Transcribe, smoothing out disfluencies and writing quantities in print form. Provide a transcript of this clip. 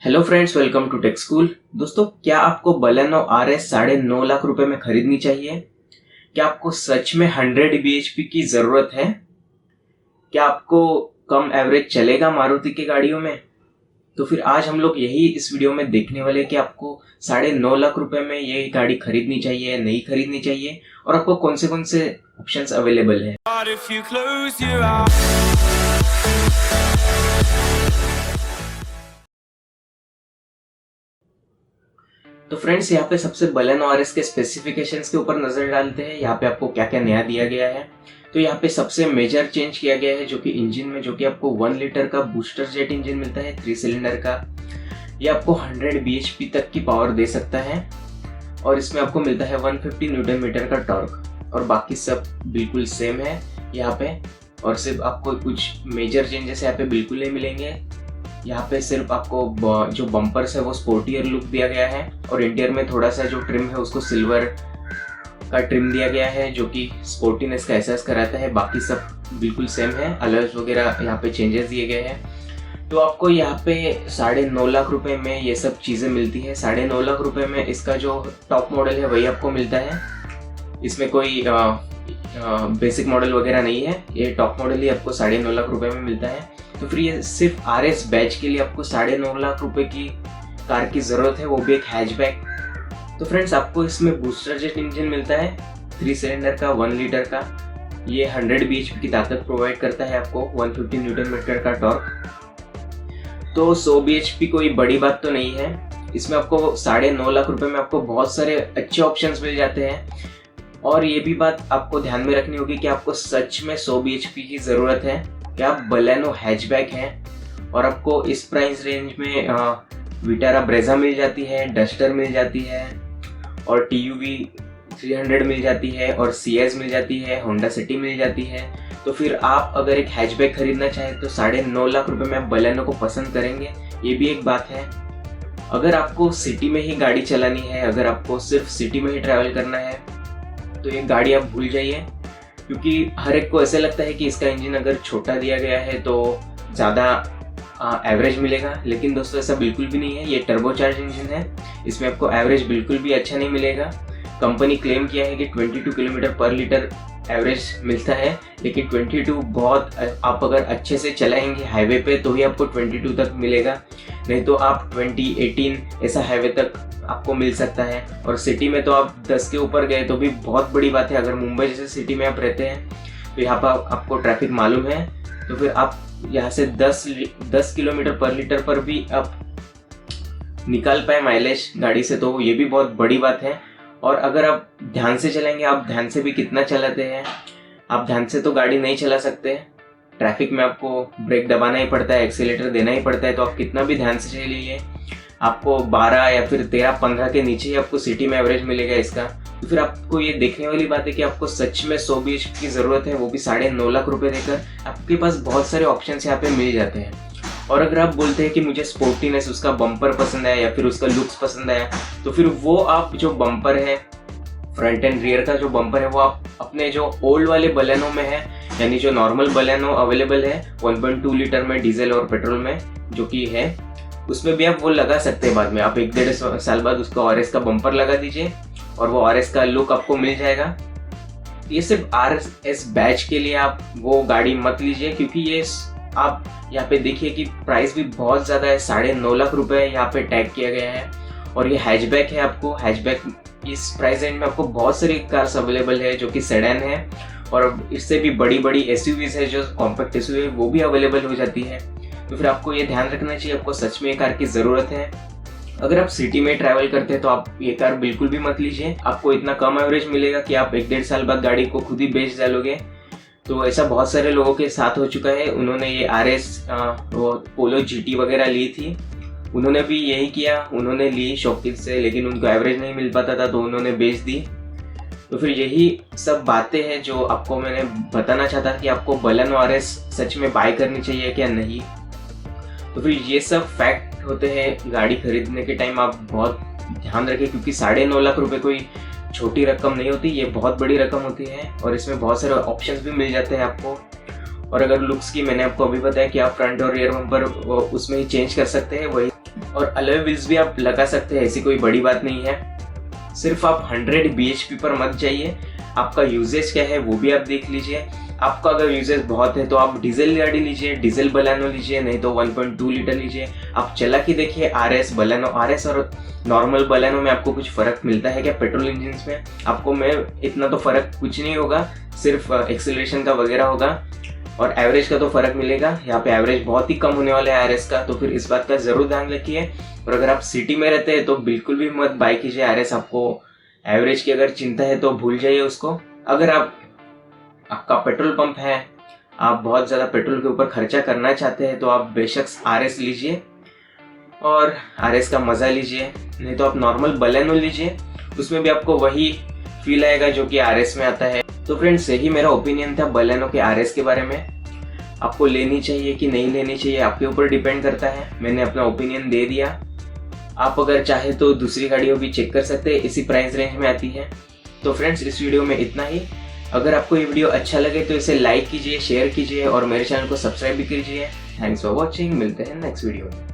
Hello friends, welcome to Tech School. दोस्तों, क्या आपको बलेनो RS 9.5 लाख रुपए में खरीदनी चाहिए? क्या आपको सच में 100 bhp की जरूरत है? क्या आपको कम एवरेज चलेगा मारुति की गाड़ियों में? तो फिर आज हम लोग यही इस वीडियो में देखने वाले हैं कि आपको 9.5 लाख रुपए में ये गाड़ी खरीदनी चाहिए, नहीं खरीदनी चाहिए, और आपको कौन से ऑप्शंस अवेलेबल है। तो फ्रेंड्स, यहाँ पे सबसे बलेनो RS के स्पेसिफिकेशंस के ऊपर नजर डालते हैं। यहाँ पे आपको क्या क्या नया दिया गया है। तो यहाँ पे सबसे मेजर चेंज किया गया है जो कि इंजन में, जो कि आपको 1 लीटर का बूस्टर जेट इंजन मिलता है 3 सिलेंडर का। ये आपको 100 bhp तक की पावर दे सकता है और इसमें आपको मिलता है 150 न्यूटन मीटर का टॉर्क, और बाकी सब बिल्कुल सेम है यहाँ पे। और सिर्फ आपको कुछ मेजर चेंजेस यहाँ पे बिल्कुल नहीं मिलेंगे। यहाँ पे सिर्फ आपको जो बम्पर्स है वो स्पोर्टियर लुक दिया गया है, और इंटीरियर में थोड़ा सा जो ट्रिम है उसको सिल्वर का ट्रिम दिया गया है जो कि स्पोर्टीनेस का एहसास कराता है। बाकी सब बिल्कुल सेम है। अलर्स वगैरह यहाँ पे चेंजेस दिए गए हैं। तो आपको यहाँ पे 9.5 लाख रुपए में ये सब चीज़ें मिलती है। 9.5 लाख रुपए में इसका जो टॉप मॉडल है वही आपको मिलता है। इसमें कोई बेसिक मॉडल वगैरह नहीं है। ये टॉप मॉडल ही आपको 9.5 लाख रुपए में मिलता है। तो फिर ये सिर्फ RS बैच के लिए आपको 9.5 लाख रुपए की कार की जरूरत है, वो भी एक हैचबैक। तो फ्रेंड्स, आपको इसमें बूस्टर जेट इंजन मिलता है 3 सिलेंडर का 1 लीटर का। ये 100 bhp की ताकत प्रोवाइड करता है आपको, 150 न्यूटन मीटर का टॉर्क। तो 100 bhp कोई बड़ी बात तो नहीं है। इसमें आपको 9.5 लाख रुपए में आपको बहुत सारे अच्छे ऑप्शंस मिल जाते हैं। और ये भी बात आपको ध्यान में रखनी होगी कि आपको सच में 100 bhp की जरूरत है। क्या बलेनो हैचबैक है और आपको इस प्राइस रेंज में विटारा ब्रेजा मिल जाती है, डस्टर मिल जाती है, और TUV 300 मिल जाती है, और CS मिल जाती है, होंडा सिटी मिल जाती है। तो फिर आप अगर एक हैचबैक खरीदना चाहें तो 9.5 लाख रुपए में आप बलेनो को पसंद करेंगे, ये भी एक बात है। अगर आपको सिटी में ही गाड़ी चलानी है, अगर आपको सिर्फ सिटी में ही ट्रैवल करना है, तो ये गाड़ी आप भूल जाइए, क्योंकि हर एक को ऐसे लगता है कि इसका इंजन अगर छोटा दिया गया है तो ज़्यादा एवरेज मिलेगा। लेकिन दोस्तों, ऐसा बिल्कुल भी नहीं है। ये टर्बोचार्ज इंजन है, इसमें आपको एवरेज बिल्कुल भी अच्छा नहीं मिलेगा। कंपनी क्लेम किया है कि 22 किलोमीटर पर लीटर एवरेज मिलता है, लेकिन 22 बहुत, आप अगर अच्छे से चलाएंगे हाईवे पे तो ही आपको 22 तक मिलेगा, नहीं तो आप 20, 18 ऐसा हाईवे तक आपको मिल सकता है। और सिटी में तो आप 10 के ऊपर गए तो भी बहुत बड़ी बात है। अगर मुंबई जैसे सिटी में आप रहते हैं तो यहाँ पर आपको ट्रैफिक मालूम है, तो फिर आप यहाँ से 10 किलोमीटर पर लीटर पर भी आप निकाल पाए माइलेज गाड़ी से, तो ये भी बहुत बड़ी बात है। और अगर आप ध्यान से चलाएंगे, आप ध्यान से भी कितना चलाते हैं, आप ध्यान से तो गाड़ी नहीं चला सकते। ट्रैफिक में आपको ब्रेक दबाना ही पड़ता है, एक्सीलेटर देना ही पड़ता है। तो आप कितना भी ध्यान से चलिए, आपको 12 या फिर 13-15 के नीचे ही आपको सिटी में एवरेज मिलेगा इसका। तो फिर आपको ये देखने वाली बात है कि आपको सच में 100 bhp की जरूरत है, वो भी 9.5 लाख रुपए देकर। आपके पास बहुत सारे ऑप्शन यहाँ पे मिल जाते हैं। और अगर आप बोलते हैं कि मुझे स्पोर्टीनेस, उसका बम्पर पसंद आया या फिर उसका लुक्स पसंद आया, तो फिर वो आप जो बम्पर है, फ्रंट एंड रियर का जो बम्पर है, वो आप अपने जो ओल्ड वाले बलेनो में है, यानी जो नॉर्मल बलेनो अवेलेबल है 1.2 लीटर में डीजल और पेट्रोल में जो कि है, उसमें भी आप वो लगा सकते हैं। बाद में आप 1-1.5 साल बाद उसका RS का बम्पर लगा दीजिए और वो RS का लुक आपको मिल जाएगा। ये सिर्फ RS बैच के लिए आप वो गाड़ी मत लीजिए, क्योंकि ये आप यहाँ पे देखिए कि प्राइस भी बहुत ज़्यादा है। 9.5 लाख रुपए यहाँ पे टैग किया गया है, और ये हैचबैक है। आपको हैचबैक इस प्राइस रेंज में आपको बहुत सारी कार्स अवेलेबल है जो कि सेडान है, और इससे भी बड़ी SUVs है, जो कॉम्पैक्ट SUV है, वो भी अवेलेबल हो जाती है। तो फिर आपको ये ध्यान रखना चाहिए, आपको सच में ये कार की ज़रूरत है। अगर आप सिटी में ट्रैवल करते हैं तो आप ये कार बिल्कुल भी मत लीजिए। आपको इतना कम एवरेज मिलेगा कि आप 1-1.5 साल बाद गाड़ी को खुद ही बेच डालोगे। तो ऐसा बहुत सारे लोगों के साथ हो चुका है। उन्होंने ये RS पोलो GT वगैरह ली थी, उन्होंने भी यही किया। उन्होंने ली शौकीन से, लेकिन उनको एवरेज नहीं मिल पाता था तो उन्होंने बेच दी। तो फिर यही सब बातें हैं जो आपको मैंने बताना चाहता कि आपको बलेनो RS सच में बाय करनी चाहिए क्या नहीं। तो फिर ये सब फैक्ट होते हैं गाड़ी खरीदने के टाइम, आप बहुत ध्यान रखें, क्योंकि 9.5 लाख रुपए कोई छोटी रकम नहीं होती, ये बहुत बड़ी रकम होती है। और इसमें बहुत सारे ऑप्शंस भी मिल जाते हैं आपको। और अगर लुक्स की मैंने आपको अभी बताया कि आप फ्रंट और रियर बम्पर उसमें ही चेंज कर सकते हैं, वही और अलॉय व्हील्स भी आप लगा सकते हैं, ऐसी कोई बड़ी बात नहीं है। सिर्फ आप 100 bhp पर मत जाइए, आपका यूजेज क्या है वो भी आप देख लीजिए। आपका अगर यूजेज बहुत है तो आप डीजल गाड़ी लीजिए, डीजल बलेनो लीजिए, नहीं तो 1.2 लीटर लीजिए। आप चला के देखिए आरएस बलेनो, आरएस और नॉर्मल बलेनो में आपको कुछ फर्क मिलता है क्या पेट्रोल इंजन में? आपको में इतना तो फर्क कुछ नहीं होगा, सिर्फ एक्सेलरेशन का वगैरह होगा और एवरेज का तो फर्क मिलेगा। यहाँ पे एवरेज बहुत ही कम होने वाला है आरएस का, तो फिर इस बात का जरूर ध्यान रखिए। और अगर आप सिटी में रहते हैं तो बिल्कुल भी मत बाय कीजिए आरएस। आपको एवरेज की अगर चिंता है तो भूल जाइए उसको। अगर आपका पेट्रोल पंप है, आप बहुत ज़्यादा पेट्रोल के ऊपर खर्चा करना चाहते हैं तो आप बेशक आरएस लीजिए और आरएस का मज़ा लीजिए, नहीं तो आप नॉर्मल बलेनो लीजिए, उसमें भी आपको वही फील आएगा जो कि आरएस में आता है। तो फ्रेंड्स, यही मेरा ओपिनियन था बलेनो के आरएस के बारे में। आपको लेनी चाहिए कि नहीं लेनी चाहिए आपके ऊपर डिपेंड करता है। मैंने अपना ओपिनियन दे दिया। आप अगर चाहे तो दूसरी गाड़ियों भी चेक कर सकते हैं, इसी प्राइस रेंज में आती है। तो फ्रेंड्स, इस वीडियो में इतना ही। अगर आपको ये वीडियो अच्छा लगे तो इसे लाइक कीजिए, शेयर कीजिए और मेरे चैनल को सब्सक्राइब भी कीजिए। थैंक्स फॉर वॉचिंग, मिलते हैं नेक्स्ट वीडियो में।